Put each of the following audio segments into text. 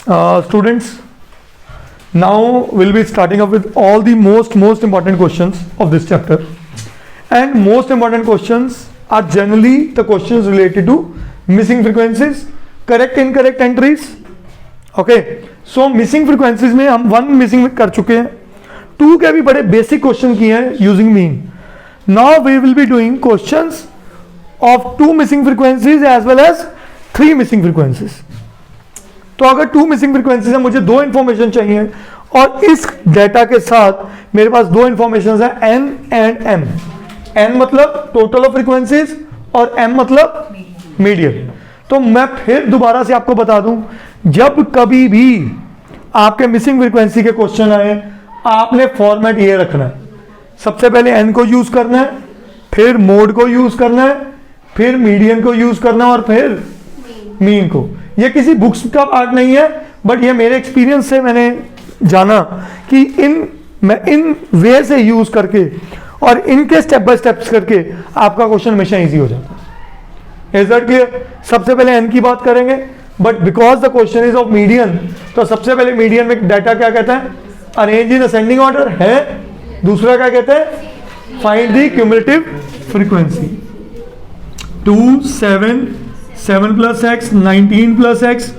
Students, now we'll be starting up with all the most important questions of this chapter, and most important questions are generally the questions related to missing frequencies, correct incorrect entries. Okay, so missing frequencies में हम 1 missing कर चुके हैं, 2 के भी बड़े basic question किए हैं using mean. Now we will be doing questions of 2 missing frequencies as well as 3 missing frequencies. तो अगर 2 मिसिंग फ्रीक्वेंसीज है, मुझे 2 इंफॉर्मेशन चाहिए और इस डेटा के साथ मेरे पास 2 इंफॉर्मेशन है, एन एंड एम. एन मतलब टोटल ऑफ फ्रीक्वेंसीज और एम मतलब मीडियन. तो मैं फिर दोबारा से आपको बता दूं, जब कभी भी आपके मिसिंग फ्रीक्वेंसी के क्वेश्चन आए, आपने फॉर्मेट ये रखना है. सबसे पहले एन को यूज करना है, फिर मोड को यूज करना है, फिर मीडियन को यूज करना है और फिर मीन को. ये किसी बुक्स का पार्ट नहीं है, बट ये मेरे एक्सपीरियंस से मैंने जाना कि मैं इन वे से यूज करके और इनके स्टेप बाय स्टेप्स करके आपका क्वेश्चन हमेशा इजी हो जाता है. Is that clear? सबसे पहले एन की बात करेंगे, but because the question is of median, तो सबसे पहले मीडियन में डाटा क्या कहता है, अरेंज इन असेंडिंग ऑर्डर है. दूसरा क्या कहता है, find the cumulative frequency. 2 7 7 plus x 19 plus x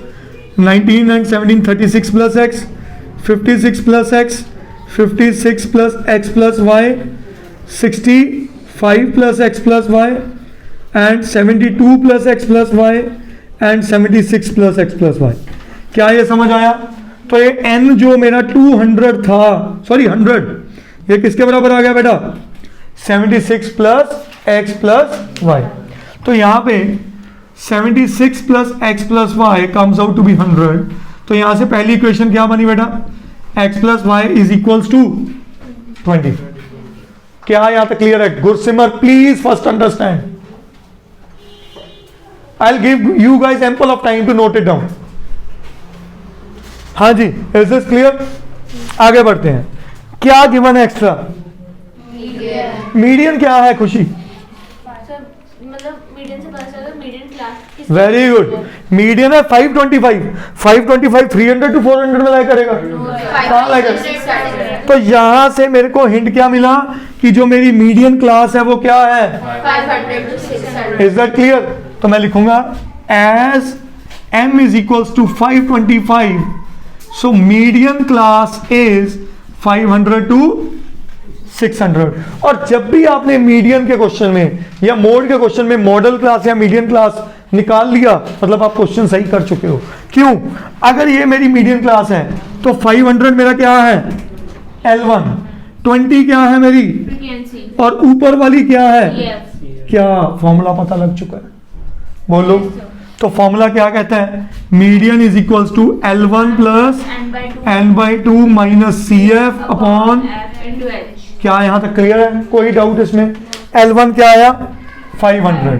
19 and 17 36 plus x 56 plus x 56 plus x plus y 65 plus x plus y and 72 plus x plus y and 76 plus x plus y. क्या ये समझ आया? तो ये n जो मेरा 200 था, sorry 100, ये किसके बराबर आ गया बेटा, 76 प्लस एक्स प्लस वाई. तो यहां पे 76 plus x plus y comes out to be 100. तो यहां से पहली इक्वेशन क्या बनी बेटा, x plus y is equals to 20. क्या यहां तक क्लियर है? Good Simar, please first understand. I'll give you guys ample of time to note it down. हाँ जी, is this clear? आगे बढ़ते हैं. क्या गिवन है एक्स्ट्रा? मीडियन क्या है खुशी? मतलब मीडियन से पता चला median class. Very good. Median है 525. 525 300 to 400 में लाई करेगा, कहाँ लाई करेगा? तो यहां से मेरे को हिंट क्या मिला कि जो मेरी मीडियन क्लास है वो क्या है, 500 to 600. Is that clear? तो मैं लिखूंगा as m is equals to 525, so median class is 500 to 600. और जब भी आपने मीडियन के क्वेश्चन में या मोड के क्वेश्चन में मॉडल क्लास या मीडियन क्लास निकाल लिया, मतलब आप क्वेश्चन सही कर चुके हो. क्यों? अगर ये मेरी मीडियन क्लास है तो 500 मेरा क्या है, L1, 20 क्या है मेरी फ्रीक्वेंसी, और ऊपर वाली क्या है, yes. क्या फॉर्मूला पता लग चुका है? बोलो. तो फॉर्मूला क्या कहता है, median is equals to L1 plus n/2 minus CF upon F into H. क्या यहां तक क्लियर है? कोई डाउट इसमें? L1 क्या आया 500,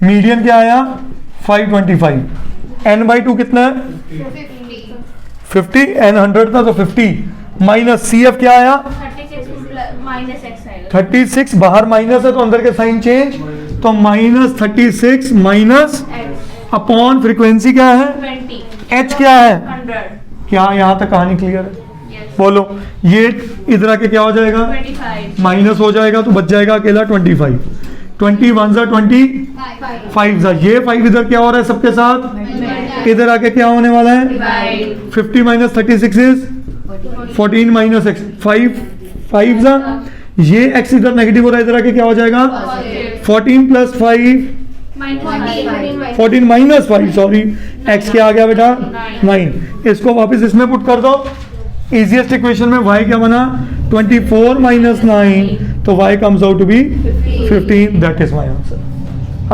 मीडियन क्या आया 525, n/2 कितना है 50, n 100 था तो 50 माइनस CF क्या आया 36 माइनस एक्स आएगा. 36, बाहर माइनस है तो अंदर के साइन चेंज, तो minus 36 minus x upon frequency क्या है 20 H क्या है. 100. क्या यहां तक कहानी क्लियर है? Yes. बोलो. ये इधर आके क्या हो जाएगा, 25 माइनस हो जाएगा तो बच जाएगा अकेला 25. 21 जा 25 जा, ये 5 इधर क्या हो रहा है सबके साथ, इधर आके क्या होने वाला है, divide 50 minus 36 is 14 minus x, 5 जा, ये x इधर नेगेटिव हो रहा है, इधर आके क्या हो जाएगा 14 प्लस 5 14 माइनस 5, सॉरी, x क्या आ गया बेटा 9. इसको वापस इसमें पुट कर दो. इजीएस्ट इक्वेशन में y क्या बना 24 माइनस 9, तो y comes out to be 15. That is my answer.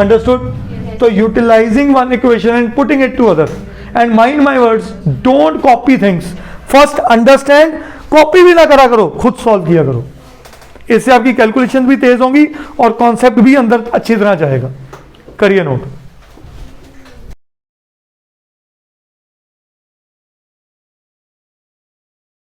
Understood? तो utilising one equation and putting it to other, and mind my words, don't copy things. First understand, copy भी ना करा करो, खुद सॉल्व किया करो. इससे आपकी कैलकुलेशन भी तेज होंगी और कॉन्सेप्ट भी अंदर अच्छी तरह जाएगा. करिए नोट.